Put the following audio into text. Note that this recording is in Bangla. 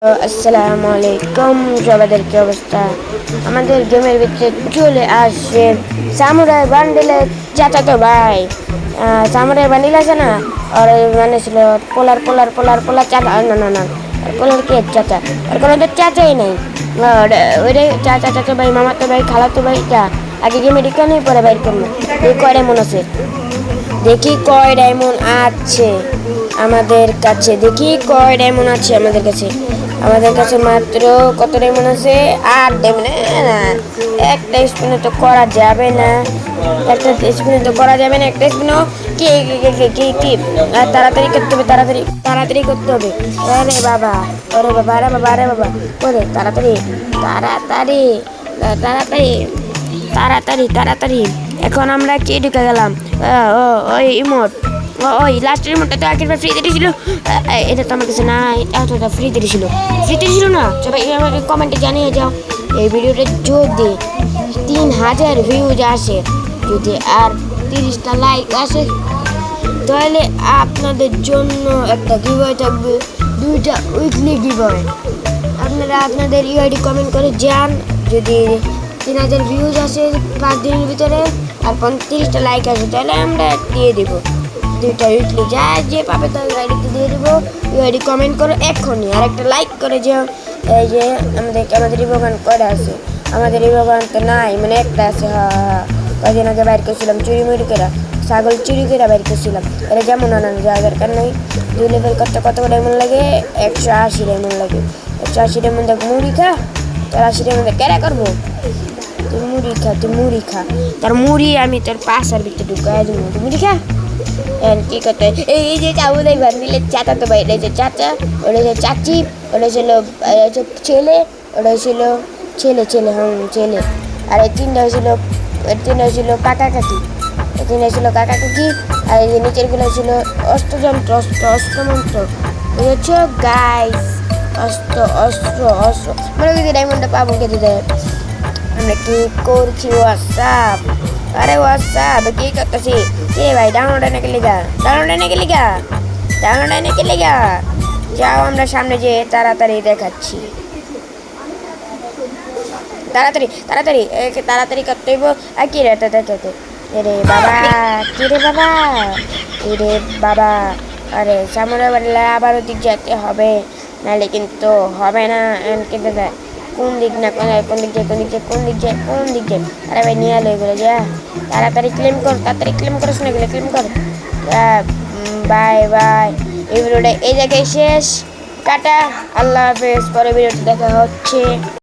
আসসালামু আলাইকুম, সবাইদের কি অবস্থা? আমাদের গেমের ভিতরে চলে আসছে সামুরাই বান্ডিলের চাচাতো ভাই। সামুরাই বান্ডিল আছে না, আর মানে ছিল পোলার পোলার পোলার পোলার চাচা, না না না, পোলার কে চাচা, আর কোনো তো চাচাই নাই। ওইটাই চাচা, চাচা ভাই, মামাতো ভাই, খালাতো ভাই, আগে গেমে ঢুকানোই পরে বাইর করবো। কয় ডায়মন্ড আছে দেখি, কয় ডায়মন্ড আছে আমাদের কাছে, দেখি কয় ডায়মন্ড আছে আমাদের কাছে মাত্র কত ডায়মন্ড আছে? 8 ডায়মন্ড। একটা স্পিনে তো করা যাবে না, একটা স্পিনে তো করা যাবে না, একটা স্পিনও কি কি কি তাড়াতাড়ি করতে হবে, তাড়াতাড়ি তাড়াতাড়ি করতে হবে। আরে বাবা, ওরে বাবা, আরে বাবা, আরে বাবা, ওরে তাড়াতাড়ি তাড়াতাড়ি তাড়াতাড়ি তাড়াতাড়ি তাড়াতাড়ি। এখন আমরা কি ঢুকে গেলাম? ওই ইমোট, ওই লাস্টের ইমোটটা তো আগেরবার ফ্রিতে দিয়েছিল। এটা তো আমার কাছে না, এটা ফ্রিতে দিয়েছিল, না? সবাই আমাকে কমেন্টে জানিয়ে যাও। এই ভিডিওটা যদি 3000 ভিউজ আসে, যদি আর 30টা লাইক আসে, তাহলে আপনাদের জন্য একটা গিভওয়ে থাকবে, 2টা উইকলি গিভওয়ে। আপনারা আপনাদের ইউআইডি কমেন্ট করে যান। যদি 3000 ভিউজ আসে 5 দিনের ভিতরে, আর 30টা লাইক আসে, তাহলে আমরা দিয়ে দেবো 2টা উইকলি। যা যে পাবে তার আইডিতে দিয়ে দেবো। ইউআইডি কমেন্ট করো এক্ষুনি, আর একটা লাইক করে যাও। এই যে আমাদের রিভোগান করা আছে, আমাদের রিভোগান তো নাই, মানে একটা আছে। কদিন আগে বাইর করছিলাম চুরি মুড়ি করে, ছাগল চুরি করে বাইর করছিলাম। এটা যেমন আনানো যাওয়ার দরকার নেই। 2 লেভেল করতে কত ডায়মন্ড লাগে? 180 ডায়মন্ড লাগে। 180 ডায়মন্ড মুড়ি খা, 80 ডায়মন্ড কেরা করবো? তুই মুড়ি খা, তার মুড়ি আমি তোর পাশার ভিতরে ঢুকাই দেবো। তুই মুড়ি খা। কি করতে এই যে চাউলাই বান্ডিলের চাচা তো ভাই, এটা যে চাচা, ওটা যে চাচি, ওটা ছিল ছেলে, ওটা ছিল ছেলে ছেলে ছেলে। আর এই তিনটা হয়েছিল কাকা কাকি, এই তিনটা ছিল কাকা কাকি। আর এই যে নিচেরগুলো ছিল অস্ত্রযন্ত্র, অস্ত্রমন্ত্র, বুঝেছো গাইস? অস্ত্র অস্ত্র অস্ত্র মনে করি ডায়মন্ডটা পাবো খেতে দেয়। আমরা কি করছি? হোয়াটসঅ্যাপ, আরে হোয়াটসঅ্যাপ কি করতেছি? কে ভাই ডাউনলোড এনে কে লিগা যাও, আমরা সামনে যে তাড়াতাড়ি দেখাচ্ছি। তাড়াতাড়ি তাড়াতাড়ি তাড়াতাড়ি করতে হইব। আর কি রে রে বাবা, কি রে বাবা, কি রে বাবা। আরে সামনে বাড়লে আবার ওদিক যেতে হবে, নাহলে কিন্তু হবে না। কিন্তু কোন দিক না, কোন দিক যায়? আরে ভাই নিয়ে আলো এগুলো যা, তাড়াতাড়ি ক্লেম কর, তাড়াতাড়ি ক্লেম করিস না, এগুলো ক্লেম কর। বাই বাই, এই ভিডিওটা এই জায়গায় শেষ। টাটা, আল্লাহ হাফেজ, পরে ভিডিওতে দেখা হচ্ছে।